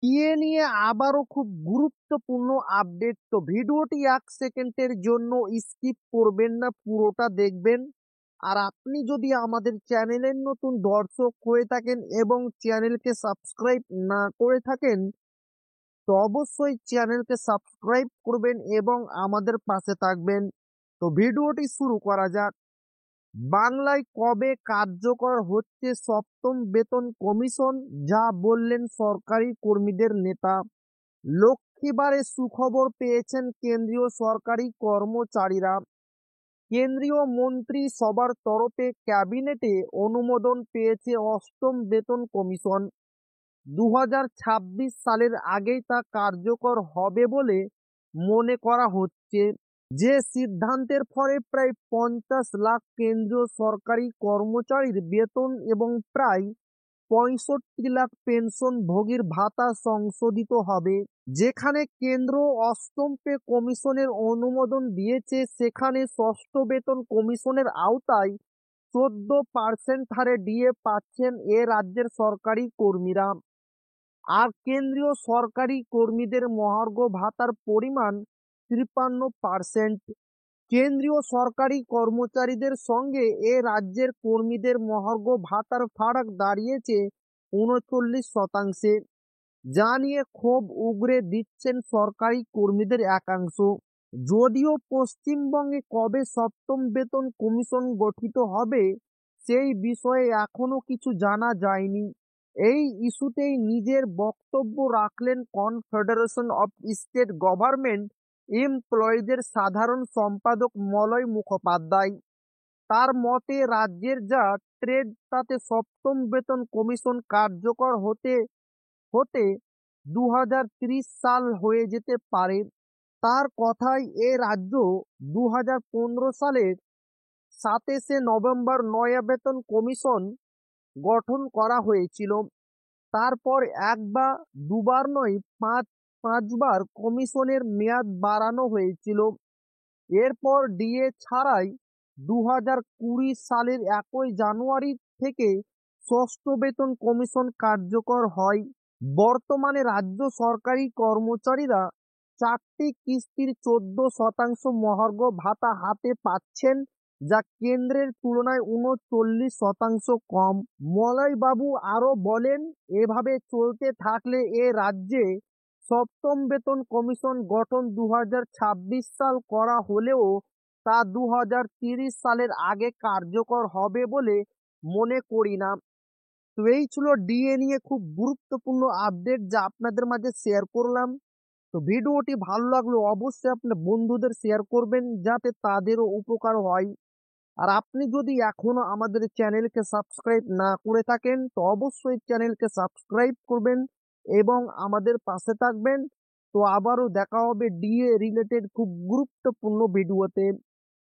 এ নিয়ে আবারও খুব গুরুত্বপূর্ণ আপডেট। তো ভিডিওটি 1 সেকেন্ডের জন্য স্কিপ করবেন না, পুরোটা দেখবেন। আর আপনি যদি আমাদের চ্যানেলের নতুন দর্শক হয়ে থাকেন এবং চ্যানেলকে সাবস্ক্রাইব না করে থাকেন, তো অবশ্যই চ্যানেলকে সাবস্ক্রাইব করবেন এবং আমাদের পাশে থাকবেন। তো ভিডিওটি শুরু করা যাক। বাংলায় কবে কার্যকর হচ্ছে সপ্তম বেতন কমিশন, যা বললেন সরকারি কর্মীদের নেতা। লক্ষ্মীবারে সুখবর পেয়েছেন কেন্দ্রীয় সরকারি কর্মচারীরা। কেন্দ্রীয় মন্ত্রিসভার তরফে ক্যাবিনেটে অনুমোদন পেয়েছে অষ্টম বেতন কমিশন। 2026 সালের আগেই তা কার্যকর হবে বলে মনে করা হচ্ছে। যে সিদ্ধান্তের ফলে প্রায় 50 লাখ কেন্দ্রীয় সরকারি কর্মচারীর বেতন এবং প্রায় 65 লাখ পেনশনভোগীর ভাতা সংশোধিত হবে। যেখানে কেন্দ্র অষ্টম পে কমিশনের অনুমোদন দিয়েছে, সেখানে ষষ্ঠ বেতন কমিশনের আওতায় 14% হারে ডিএ পাচ্ছেন এ রাজ্যের সরকারি কর্মীরা। আর কেন্দ্রীয় সরকারি কর্মীদের মহার্ঘ ভাতার পরিমাণ 53%। কেন্দ্রীয় সরকারি কর্মচারীদের সঙ্গে এ রাজ্যের কর্মীদের মহার্ঘ ভাতার ফারাক দাঁড়িয়েছে 39%, যা নিয়ে ক্ষোভ উগরে দিচ্ছেন সরকারি কর্মীদের একাংশ। যদিও পশ্চিমবঙ্গে কবে সপ্তম বেতন কমিশন গঠিত হবে সেই বিষয়ে এখনো কিছু জানা যায়নি। এই ইস্যুতেই নিজের বক্তব্য রাখলেন কনফেডারেশন অফ স্টেট গভর্নমেন্ট এমপ্লয়িজের সাধারণ সম্পাদক মলয় মুখোপাধ্যায়। তার মতে, রাজ্যের যা ট্রেড তাতে সপ্তম বেতন কমিশন কার্যকর হতে হতে 2030 সাল হয়ে যেতে পারে। তার কথায় এ রাজ্য 2015 সালের 27শে নভেম্বর নয়া বেতন কমিশন গঠন করা হয়েছিল। তারপর এক বা দুবার নয়, পাঁচবার কমিশনের মেয়াদ বাড়ানো হয়েছিল। এরপর ডিএ ছাড়াই 2020 সালের 1 জানুয়ারি থেকে ষষ্ঠ বেতন কমিশন কার্যকর হয়। বর্তমানে রাজ্য সরকারি কর্মচারীরা 4টি কিস্তির 14% মহার্ঘ ভাতা হাতে পাচ্ছেন, যা কেন্দ্রের তুলনায় 39% কম। মলয় বাবু আরো বলেন, এভাবে চলতে থাকলে এ রাজ্যে সপ্তম বেতন কমিশন গঠন 2026 সাল করা হলেও তা 2030 সালের আগে কার্যকর হবে বলে মনে করি না। তো এই ছিল ডিএ নিয়ে খুব গুরুত্বপূর্ণ আপডেট, যা আপনাদের মাঝে শেয়ার করলাম। তো ভিডিওটি ভালো লাগলো অবশ্যই আপনার বন্ধুদের শেয়ার করবেন, যাতে তাদেরও উপকার হয়। আর আপনি যদি এখনো আমাদের চ্যানেলকে সাবস্ক্রাইব না করে থাকেন, তো অবশ্যই চ্যানেলকে সাবস্ক্রাইব করবেন এবং আমাদের পাশে থাকবেন। তো আবারও দেখা হবে ডিএ রিলেটেড খুব গুরুত্বপূর্ণ ভিডিওতে।